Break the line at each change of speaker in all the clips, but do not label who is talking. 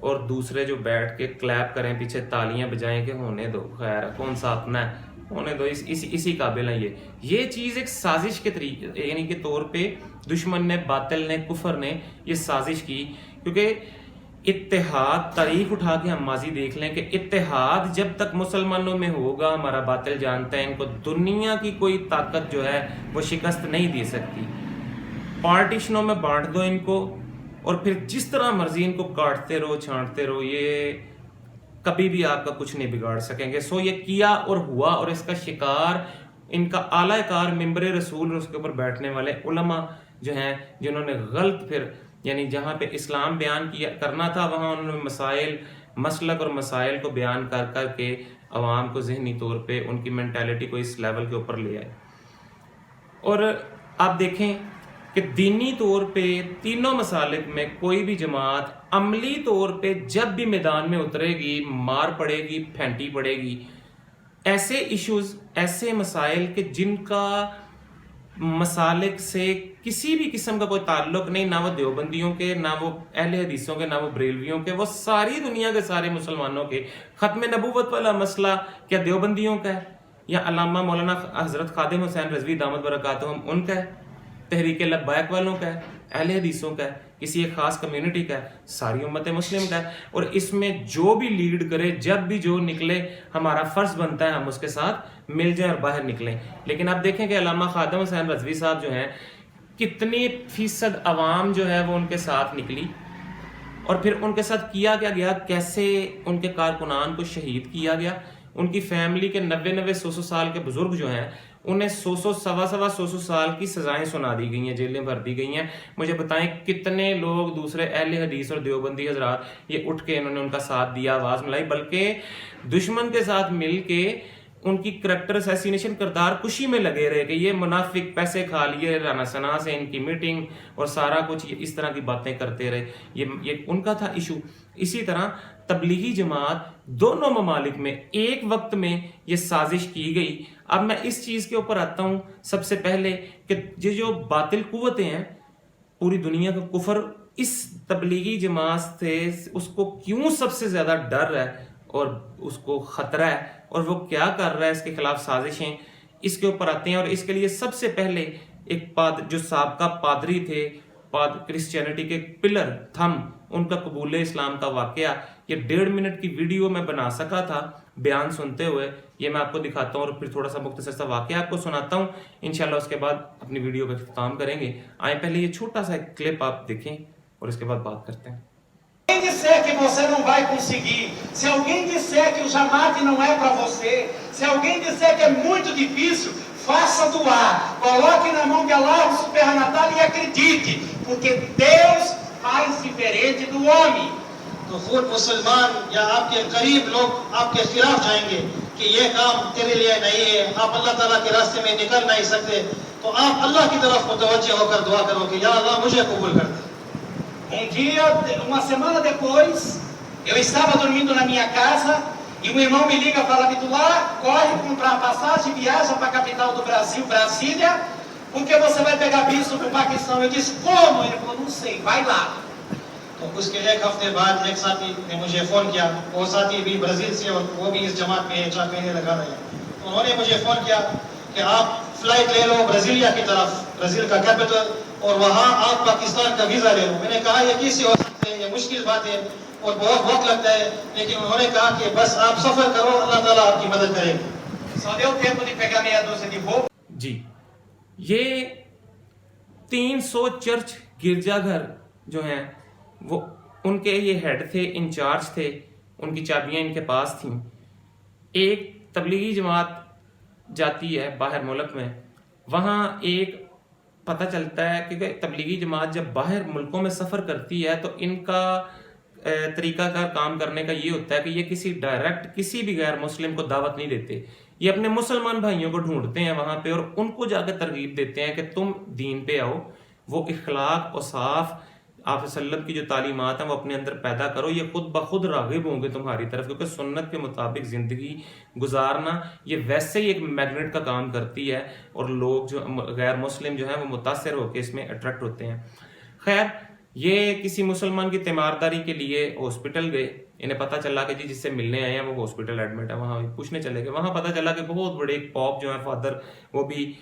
اور دوسرے جو بیٹھ کے کلیپ کریں پیچھے تالیاں بجائیں کہ ہونے دو، خیر کون سا اپنا ہے، ہونے دو، اسی قابل ہیں یہ چیز ایک سازش کے طریقے یعنی کہ طور پہ دشمن نے، باطل نے، کفر نے یہ سازش کی. کیونکہ اتحاد، تاریخ اٹھا کے ہم ماضی دیکھ لیں کہ اتحاد جب تک مسلمانوں میں ہوگا، ہمارا باطل جانتا ہے ان کو دنیا کی کوئی طاقت جو ہے وہ شکست نہیں دے سکتی. پارٹیشنوں میں بانٹ دو ان کو اور پھر جس طرح مرضی ان کو کاٹتے رہو، چھانٹتے رہو، یہ کبھی بھی آپ کا کچھ نہیں بگاڑ سکیں گے. سو یہ کیا اور ہوا، اور اس کا شکار ان کا اعلی کار ممبر رسول اور اس کے اوپر بیٹھنے والے علماء جو ہیں، جنہوں نے غلط پھر یعنی جہاں پہ اسلام بیان کرنا تھا وہاں انہوں نے مسائل، مسلک اور مسائل کو بیان کر کر کے عوام کو ذہنی طور پہ ان کی مینٹیلٹی کو اس لیول کے اوپر لے آئے. اور آپ دیکھیں کہ دینی طور پہ تینوں مسالک میں کوئی بھی جماعت عملی طور پہ جب بھی میدان میں اترے گی، مار پڑے گی، پھینٹی پڑے گی. ایسے ایشوز، ایسے مسائل کہ جن کا مسالک سے کسی بھی قسم کا کوئی تعلق نہیں، نہ وہ دیوبندیوں کے، نہ وہ اہل حدیثوں کے، نہ وہ بریلویوں کے، وہ ساری دنیا کے سارے مسلمانوں کے. ختم نبوت والا مسئلہ کیا دیوبندیوں کا ہے یا علامہ مولانا حضرت خادم حسین رضوی دامت برکاتہم ان کا ہے؟ تحریک لبیک والوں کا ہے؟ اہل حدیثوں کا ہے؟ کسی ایک خاص کمیونٹی کا ہے؟ ساری امت مسلم کا ہے. اور اس میں جو بھی لیڈ کرے، جب بھی جو نکلے، ہمارا فرض بنتا ہے ہم اس کے ساتھ مل جائیں اور باہر نکلیں. لیکن آپ دیکھیں کہ علامہ خادم حسین رضوی صاحب جو ہیں، کتنی فیصد عوام جو ہے وہ ان کے ساتھ نکلی، اور پھر ان کے ساتھ کیا کیا گیا، کیسے ان کے کارکنان کو شہید کیا گیا. ان کی فیملی کے 90 100 سال کے بزرگ جو ہیں انہیں 100 سوا سال کی سزائیں سنا دی گئی ہیں، جیلیں بھر دی گئی ہیں. مجھے بتائیں کتنے لوگ دوسرے اہل حدیث اور دیوبندی حضرات یہ اٹھ کے انہوں نے ان کا ساتھ دیا، آواز ملائی، بلکہ دشمن کے ساتھ مل کے ان کی کریکٹر اسیسینیشن، کردار کشی میں لگے رہے کہ یہ منافق، پیسے کھا لیے رانا ثنا سے، ان کی میٹنگ اور سارا کچھ اس طرح کی باتیں کرتے رہے. یہ ان کا تھا ایشو. اسی طرح تبلیغی جماعت دونوں ممالک میں ایک وقت میں یہ سازش کی گئی. اب میں اس چیز کے اوپر آتا ہوں سب سے پہلے کہ یہ جو باطل قوتیں ہیں، پوری دنیا کا کفر اس تبلیغی جماعت سے اس کو کیوں سب سے زیادہ ڈر ہے اور اس کو خطرہ ہے، اور وہ کیا کر رہا ہے اس کے خلاف سازشیں، اس کے اوپر آتے ہیں. اور اس کے لیے سب سے پہلے ایک جو سابقہ پادری تھے، کرسچینٹی کے پلر تھم، ان کا قبول اسلام کا واقعہ، یہ 1.5 منٹ کی ویڈیو میں بنا سکا تھا بیان سنتے ہوئے. یہ میں آپ کو دکھاتا ہوں اور پھر تھوڑا سا مختصر سا واقعہ آپ کو سناتا ہوں. انشاءاللہ اس کے بعد اپنی ویڈیو کا اختتام کریں گے. آئیں پہلے یہ چھوٹا سا ایک کلپ آپ دیکھیں اور اس کے بعد بات کرتے ہیں.
Se alguém disser que você não vai conseguir, se alguém disser que o Jamaat não é para você, se alguém disser que é muito difícil, faça doar, coloque na mão de Allah o supernatal e acredite, porque Deus faz diferente do homem.
تو خود مسلمان یا آپ کے قریب لوگ آپ کے خلاف جائیں گے کہ یہ کام تیرے لیے نہیں ہے، آپ اللہ تعالیٰ کے راستے میں نکل نہیں سکتے، تو آپ اللہ کی طرف متوجہ ہو کر دعا کرو کہ یا اللہ مجھے قبول کر دے.
dia, uma semana depois, eu estava dormindo na minha casa e um irmão me liga e fala: Abdullah, corre comprar passagem, viaja para a capital do Brasil, Brasília, porque você vai pegar visto para o Paquistão. Eu disse: como? Ele falou: não sei, vai lá.
تو اس کے ایک ہفتے بعد ایک ساتھی نے مجھے phone کیا، وہ ساتھی بھی برازیل سے اور وہ بھی اس جماعت میں 4 مہینے لگا رہے ہیں. تو انہوں نے مجھے فون کیا کہ آپ فلائٹ لے لو برازیلیا کی طرف، برازیل کا کیپٹل، اور وہاں آپ پاکستان کا ویزا لے لو. میں نے کہا یہ کیسے ہو سکتا ہے، یہ مشکل بات ہے اور بہت وقت لگتا ہے. لیکن انہوں نے کہا کہ بس آپ سفر کرو، اللہ تعالیٰ آپ کی مدد کرے گا.
Só deu tempo de pegar meia dúzia de roupas.
جی، یہ 300 چرچ گرجا گھر جو ہیں وہ ان کے یہ ہیڈ تھے، انچارج تھے، ان کی چابیاں ان کے پاس تھیں. ایک تبلیغی جماعت جاتی ہے باہر ملک میں، وہاں ایک پتہ چلتا ہے کہ تبلیغی جماعت جب باہر ملکوں میں سفر کرتی ہے تو ان کا طریقہ کار کام کرنے کا یہ ہوتا ہے کہ یہ کسی بھی غیر مسلم کو دعوت نہیں دیتے. یہ اپنے مسلمان بھائیوں کو ڈھونڈتے ہیں وہاں پہ اور ان کو جا کے ترغیب دیتے ہیں کہ تم دین پہ آؤ، وہ اخلاق اور صاف آپ صلی اللہ علیہ وسلم کی جو تعلیمات ہیں وہ اپنے اندر پیدا کرو، یہ خود بخود راغب ہوں گے تمہاری طرف، کیونکہ سنت کے مطابق زندگی گزارنا یہ ویسے ہی ایک میگنیٹ کا کام کرتی ہے اور لوگ جو غیر مسلم جو ہیں وہ متاثر ہو کے اس میں اٹریکٹ ہوتے ہیں. خیر، یہ کسی مسلمان کی تیمارداری کے لیے ہاسپٹل گئے, انہیں پتہ چلا کہ جس سے ملنے آئے ہیں وہ ہاسپٹل ایڈمٹ ہے, وہاں پوچھنے چلے گئے, وہاں پتہ چلا کہ بہت بڑے ایک پاپ جو ہیں فادر وہ بھی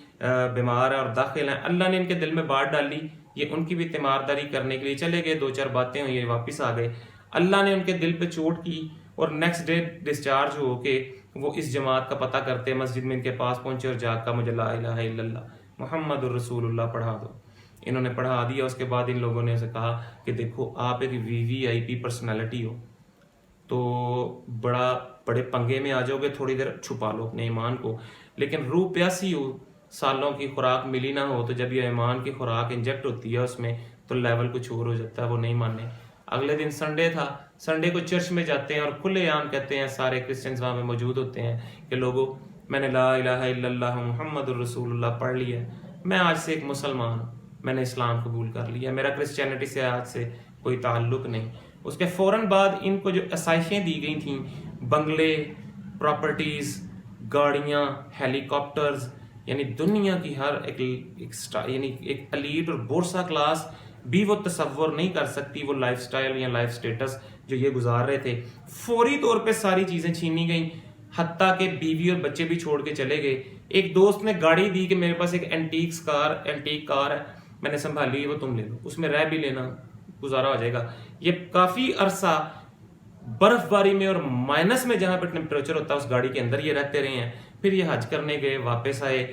بیمار ہے اور داخل ہیں. اللہ نے ان کے دل میں بات ڈالی, یہ ان کی بھی تیمارداری کرنے کے لیے چلے گئے, 2-4 باتیں ہوئی, واپس آ گئے. اللہ نے ان کے دل پہ چوٹ کی اور نیکسٹ ڈے ڈسچارج ہو کے وہ اس جماعت کا پتہ کرتے مسجد میں ان کے پاس پہنچے اور جا کر مجھے لا الہ الا اللہ محمد الرسول اللہ پڑھا دو. انہوں نے پڑھا دیا. اس کے بعد ان لوگوں نے اسے کہا کہ دیکھو آپ ایک VVIP پرسنالٹی ہو تو بڑے پنگے میں آ جاؤ گے, تھوڑی دیر چھپا لو اپنے ایمان کو, لیکن روح پیاسی ہو, سالوں کی خوراک ملی نہ ہو, تو جب یہ ایمان کی خوراک انجیکٹ ہوتی ہے اس میں تو لیول کچھ اور ہو جاتا ہے, وہ نہیں ماننے. اگلے دن سنڈے تھا, سنڈے کو چرچ میں جاتے ہیں اور کھلے عام کہتے ہیں, سارے کرسچنز وہاں پہ موجود ہوتے ہیں کہ لوگوں میں نے لا الہ الا اللہ محمد الرسول اللہ پڑھ لیا ہے, میں آج سے ایک مسلمان ہوں, میں نے اسلام قبول کر لیا, میرا کرسچینٹی سے آج سے کوئی تعلق نہیں. اس کے فوراً بعد ان کو جو اسائشیں دی گئی تھیں, بنگلے, پراپرٹیز, گاڑیاں, ہیلی کاپٹرز, یعنی دنیا کی ہر ایک الیٹ اور بورسا کلاس بھی وہ تصور نہیں کر سکتی وہ لائف سٹائل یا لائف سٹیٹس جو یہ گزار رہے تھے. فوری طور پہ ساری چیزیں چھینی گئیں, حتیٰ کہ بیوی اور بچے بھی چھوڑ کے چلے گئے. ایک دوست نے گاڑی دی کہ میرے پاس ایک اینٹیک کار ہے, میں نے سنبھالی, وہ تم لے لو, اس میں رہ بھی لینا, گزارا ہو جائے گا. یہ کافی عرصہ برف باری میں اور مائنس میں جہاں پہ ٹیمپریچر ہوتا ہے اس گاڑی کے اندر یہ رہتے رہے ہیں. پھر یہ حج کرنے گئے, واپس آئے,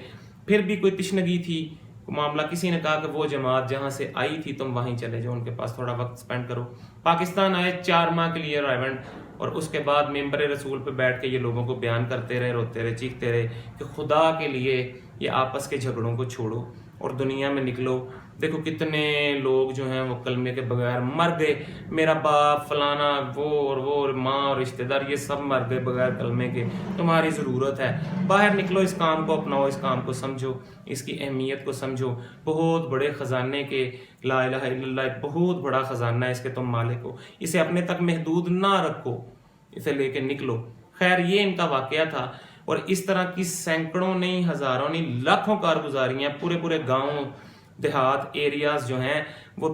پھر بھی کوئی تشنگی تھی, معاملہ کسی نے کہا کہ وہ جماعت جہاں سے آئی تھی تم وہیں چلے جاؤ, ان کے پاس تھوڑا وقت سپینڈ کرو. پاکستان آئے 4 ماہ کے لیے رائیونڈ, اور اس کے بعد ممبر رسول پہ بیٹھ کے یہ لوگوں کو بیان کرتے رہے, روتے رہے, چیختے رہے کہ خدا کے لیے یہ آپس کے جھگڑوں کو چھوڑو اور دنیا میں نکلو. دیکھو کتنے لوگ جو ہیں وہ کلمے کے بغیر مر گئے, میرا باپ فلانا وہ ماں اور رشتہ دار یہ سب مر گئے بغیر کلمے کے. تمہاری ضرورت ہے, باہر نکلو, اس کام کو اپناؤ, اس کام کو سمجھو, اس کی اہمیت کو سمجھو. بہت بڑے خزانے کے لا الہ الا اللہ ایک بہت بڑا خزانہ ہے, اس کے تم مالک ہو, اسے اپنے تک محدود نہ رکھو, اسے لے کے نکلو. خیر یہ ان کا واقعہ تھا, اور اس طرح کی سینکڑوں نہیں, ہزاروں نہیں, لاکھوں کارگزاریاں پورے گاؤں دیہات ایریاز جو ہیں وہ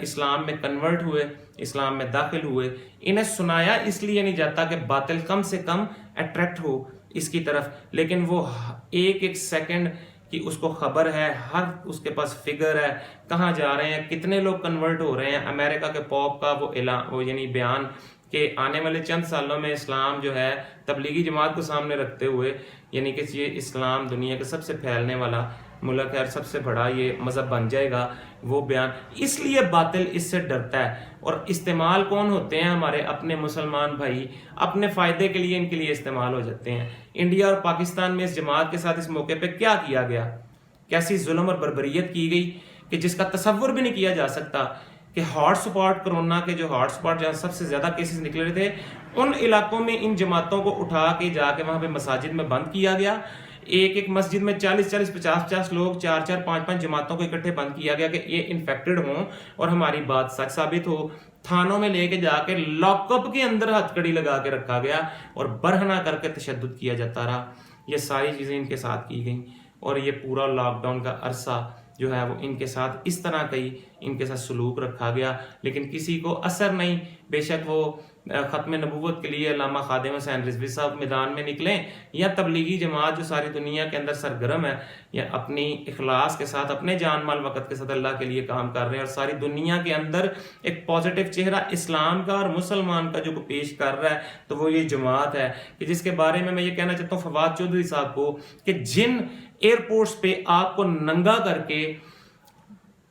اسلام میں کنورٹ ہوئے, اسلام میں داخل ہوئے. انہیں سنایا اس لیے نہیں جاتا کہ باطل کم سے کم اٹریکٹ ہو اس کی طرف, لیکن وہ ایک سیکنڈ کی اس کو خبر ہے, ہر اس کے پاس فگر ہے, کہاں جا رہے ہیں, کتنے لوگ کنورٹ ہو رہے ہیں. امریکہ کے پاپ کا وہ یعنی بیان کہ آنے والے چند سالوں میں اسلام جو ہے تبلیغی جماعت کو سامنے رکھتے ہوئے, یعنی کہ یہ اسلام دنیا کا سب سے پھیلنے والا ملک ہے اور سب سے بڑا یہ مذہب بن جائے گا, وہ بیان. اس لیے باطل اس سے ڈرتا ہے, اور استعمال کون ہوتے ہیں, ہمارے اپنے مسلمان بھائی اپنے فائدے کے لیے ان کے لیے استعمال ہو جاتے ہیں. انڈیا اور پاکستان میں اس جماعت کے ساتھ اس موقع پہ کیا کیا گیا, کیسی ظلم اور بربریت کی گئی کہ جس کا تصور بھی نہیں کیا جا سکتا. کہ ہاٹ سپاٹ کرونا کے جو ہاٹ سپاٹ جہاں سب سے زیادہ کیسز نکلے رہے تھے, ان علاقوں میں ان جماعتوں کو اٹھا کے جا کے وہاں پہ مساجد میں بند کیا گیا. ایک مسجد میں 40 50 لوگ 4 5 جماعتوں کو اکٹھے بند کیا گیا کہ یہ انفیکٹڈ ہوں اور ہماری بات سچ ثابت ہو. تھانوں میں لے کے جا کے لاک اپ کے اندر ہتھ کڑی لگا کے رکھا گیا اور برہنہ کر کے تشدد کیا جاتا رہا. یہ ساری چیزیں ان کے ساتھ کی گئیں, اور یہ پورا لاک ڈاؤن کا عرصہ جو ہے وہ ان کے ساتھ اس طرح کئی ان کے ساتھ سلوک رکھا گیا, لیکن کسی کو اثر نہیں. بے شک وہ ختم نبوت کے لیے علامہ خادم حسین رضوی صاحب میدان میں نکلیں, یا تبلیغی جماعت جو ساری دنیا کے اندر سرگرم ہے, یا اپنی اخلاص کے ساتھ اپنے جان مال وقت کے ساتھ اللہ کے لیے کام کر رہے ہیں, اور ساری دنیا کے اندر ایک پازیٹیو چہرہ اسلام کا اور مسلمان کا جو پیش کر رہا ہے, تو وہ یہ جماعت ہے کہ جس کے بارے میں یہ کہنا چاہتا ہوں فواد چودھری صاحب کو کہ جن ایئرپورٹس پہ آپ کو ننگا کر کے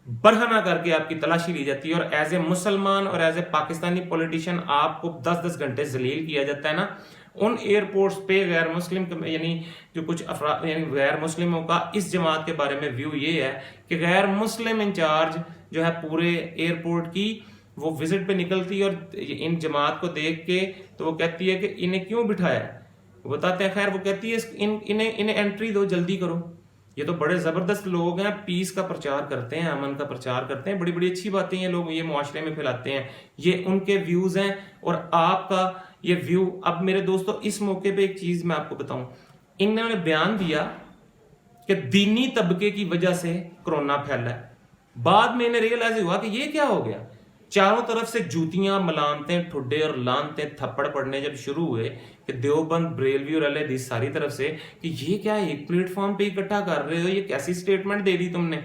برہنہ کر کے آپ کی تلاشی لی جاتی ہے, اور ایز اے مسلمان اور ایز اے پاکستانی پولیٹیشین آپ کو 10 گھنٹے ذلیل کیا جاتا ہے نا, ان ایئرپورٹس پہ غیر مسلم یعنی جو کچھ افراد یعنی غیر مسلموں کا اس جماعت کے بارے میں ویو یہ ہے کہ غیر مسلم انچارج جو ہے پورے ایئرپورٹ کی, وہ وزٹ پہ نکلتی اور ان جماعت کو دیکھ کے تو وہ کہتی ہے کہ انہیں کیوں بٹھایا ہے, وہ بتاتے ہیں خیر وہ کہتی ہے انہیں انٹری دو, جلدی کرو. یہ تو بڑے زبردست لوگ ہیں, پیس کا پرچار کرتے ہیں, امن کا پرچار کرتے ہیں, بڑی اچھی باتیں یہ لوگ یہ معاشرے میں پھیلاتے ہیں. یہ ان کے ویوز ہیں اور آپ کا یہ ویو. اب میرے دوستو اس موقع پہ ایک چیز میں آپ کو بتاؤں, انہوں نے بیان دیا کہ دینی طبقے کی وجہ سے کرونا پھیلا ہے. بعد میں انہیں ریئلائز ہوا کہ یہ کیا ہو گیا. چاروں طرف سے جوتیاں، ملامتیں، ٹھڈے اور لانتیں، تھپڑ پڑنے جب شروع ہوئے کہ دیوبند، بریلوی اور اہل حدیث ساری طرف سے کہ یہ کیا ایک پلیٹ فارم پہ اکٹھا کر رہے ہو، یہ کیسی سٹیٹمنٹ دے دی تم نے.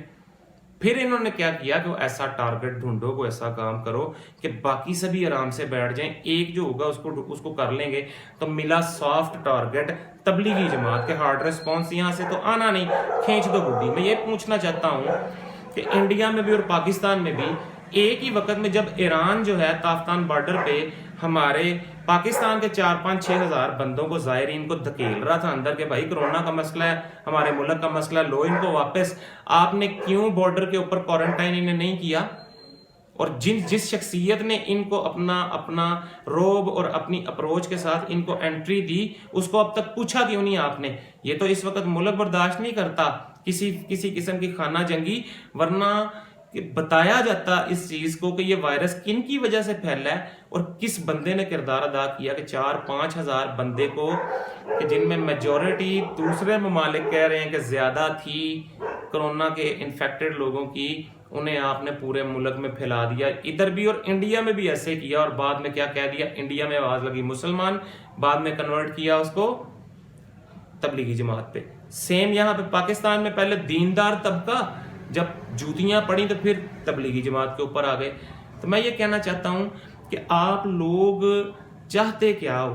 پھر انہوں نے کیا کیا کہ وہ ایسا ٹارگٹ ڈھونڈو، کو ایسا کام کرو کہ باقی سبھی آرام سے بیٹھ جائیں، ایک جو ہوگا اس کو کر لیں گے. تو ملا سافٹ ٹارگٹ تبلیغی جماعت کے. ہارڈ ریسپانس یہاں سے تو آنا نہیں، کھینچ دو گڈی. میں یہ پوچھنا چاہتا ہوں کہ انڈیا میں بھی اور پاکستان میں بھی ایک ہی وقت میں جب ایران جو ہے تافتان بارڈر پہ ہمارے پاکستان کے 4-5-6 ہزار بندوں کو، زائرین کو دھکیل رہا تھا اندر کہ بھائی کرونا کا مسئلہ ہے، ہمارے ملک کا مسئلہ ہے، لو ان کو واپس. آپ نے کیوں بارڈر کے اوپر کوارنٹائن انہیں نہیں کیا؟ اور جس شخصیت نے ان کو اپنا روب اور اپنی اپروچ کے ساتھ ان کو انٹری دی، اس کو اب تک پوچھا کیوں نہیں آپ نے؟ یہ تو اس وقت ملک برداشت نہیں کرتا کسی قسم کی خانہ جنگی، ورنہ بتایا جاتا اس چیز کو کہ یہ وائرس کن کی وجہ سے پھیلا ہے اور کس بندے نے کردار ادا کیا کہ 4-5 ہزار بندے کو، کہ جن میں میجورٹی دوسرے ممالک کہہ رہے ہیں کہ زیادہ تھی کرونا کے انفیکٹڈ لوگوں کی، انہیں آپ نے پورے ملک میں پھیلا دیا. ادھر بھی اور انڈیا میں بھی ایسے کیا. اور بعد میں کیا کہہ دیا؟ انڈیا میں آواز لگی مسلمان، بعد میں کنورٹ کیا اس کو تبلیغی جماعت پہ. سیم یہاں پہ پاکستان میں پہلے دیندار طبقہ، جب جوتیاں پڑیں تو پھر تبلیغی جماعت کے اوپر آ گئے. تو میں یہ کہنا چاہتا ہوں کہ آپ لوگ چاہتے کیا ہو؟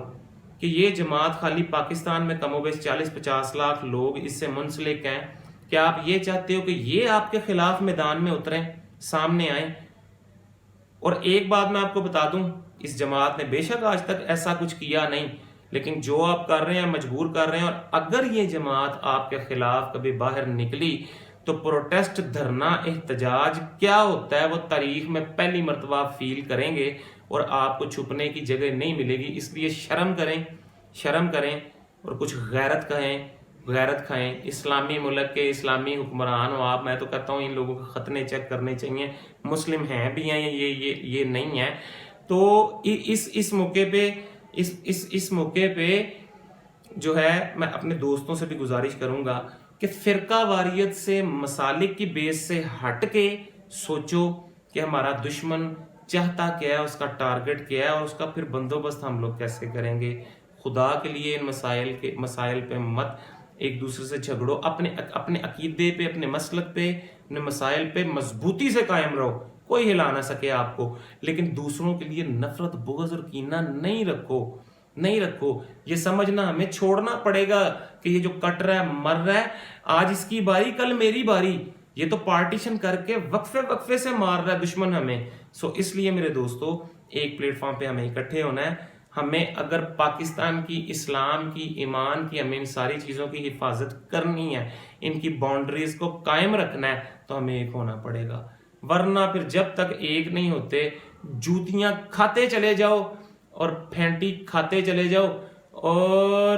کہ یہ جماعت خالی پاکستان میں کم و بیش 40-50 لاکھ لوگ اس سے منسلک ہیں. کیا آپ یہ چاہتے ہو کہ یہ آپ کے خلاف میدان میں اتریں، سامنے آئیں؟ اور ایک بات میں آپ کو بتا دوں، اس جماعت نے بے شک آج تک ایسا کچھ کیا نہیں، لیکن جو آپ کر رہے ہیں مجبور کر رہے ہیں. اور اگر یہ جماعت آپ کے خلاف کبھی باہر نکلی تو پروٹیسٹ، دھرنا، احتجاج کیا ہوتا ہے وہ تاریخ میں پہلی مرتبہ فیل کریں گے اور آپ کو چھپنے کی جگہ نہیں ملے گی. اس لیے شرم کریں اور کچھ غیرت کھائیں. اسلامی ملک کے اسلامی حکمران ہو آپ. میں تو کہتا ہوں ان لوگوں کے ختنے چیک کرنے چاہیے. مسلم ہیں بھی ہیں، یہ نہیں ہے. تو اس موقع پہ جو ہے میں اپنے دوستوں سے بھی گزارش کروں گا کہ فرقہ واریت سے، مسالک کی بیس سے ہٹ کے سوچو کہ ہمارا دشمن چاہتا کیا ہے، اس کا ٹارگٹ کیا ہے، اور اس کا پھر بندوبست ہم لوگ کیسے کریں گے. خدا کے لیے ان مسائل پہ مت ایک دوسرے سے جھگڑو. اپنے عقیدے پہ، اپنے مسلک پہ، اپنے مسائل پہ مضبوطی سے قائم رہو. کوئی ہلا نہ سکے آپ کو. لیکن دوسروں کے لیے نفرت، بغض اور کینہ نہیں رکھو. یہ سمجھنا ہمیں چھوڑنا پڑے گا کہ یہ جو کٹ رہا ہے، مر رہا ہے، آج اس کی باری کل میری باری. یہ تو پارٹیشن کر کے وقفے سے مار رہا ہے دشمن ہمیں. اس لیے میرے دوستو، ایک پلیٹ فارم پہ ہمیں اکٹھے ہونا ہے. ہمیں اگر پاکستان کی، اسلام کی، ایمان کی، ہمیں ان ساری چیزوں کی حفاظت کرنی ہے، ان کی باؤنڈریز کو قائم رکھنا ہے، تو ہمیں ایک ہونا پڑے گا. ورنہ پھر جب تک ایک نہیں ہوتے، جوتیاں کھاتے چلے جاؤ اور پھینٹی کھاتے چلے جاؤ، اور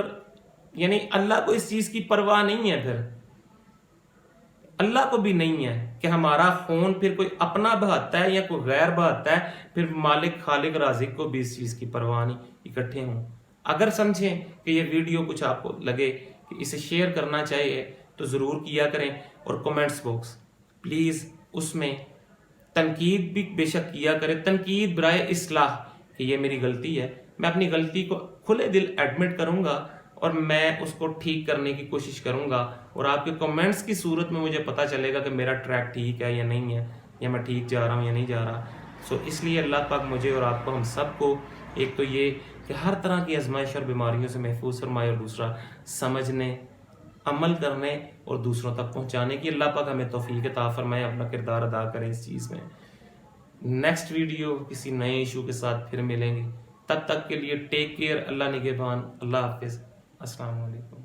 یعنی اللہ کو اس چیز کی پرواہ نہیں ہے. پھر اللہ کو بھی نہیں ہے کہ ہمارا خون پھر کوئی اپنا بہاتا ہے یا کوئی غیر بہاتا ہے. پھر مالک، خالق، رازق کو بھی اس چیز کی پرواہ نہیں. اکٹھے ہوں. اگر سمجھیں کہ یہ ویڈیو کچھ آپ کو لگے کہ اسے شیئر کرنا چاہیے تو ضرور کیا کریں. اور کومنٹس باکس پلیز اس میں تنقید بھی بے شک کیا کریں، تنقید برائے اصلاح کہ یہ میری غلطی ہے. میں اپنی غلطی کو کھلے دل ایڈمٹ کروں گا اور میں اس کو ٹھیک کرنے کی کوشش کروں گا. اور آپ کے کمنٹس کی صورت میں مجھے پتہ چلے گا کہ میرا ٹریک ٹھیک ہے یا نہیں ہے، یا میں ٹھیک جا رہا ہوں یا نہیں جا رہا. اس لیے اللہ پاک مجھے اور آپ کو، ہم سب کو، ایک تو یہ کہ ہر طرح کی آزمائش اور بیماریوں سے محفوظ فرمائے، اور دوسرا سمجھنے، عمل کرنے اور دوسروں تک پہنچانے کی اللہ پاک ہمیں توفیق عطا فرمائے، اپنا کردار ادا کریں اس چیز میں. نیکسٹ ویڈیو کسی نئے ایشو کے ساتھ پھر ملیں گے. تب تک کے لیے ٹیک کیئر. اللہ نگہبان. اللہ حافظ. السلام علیکم.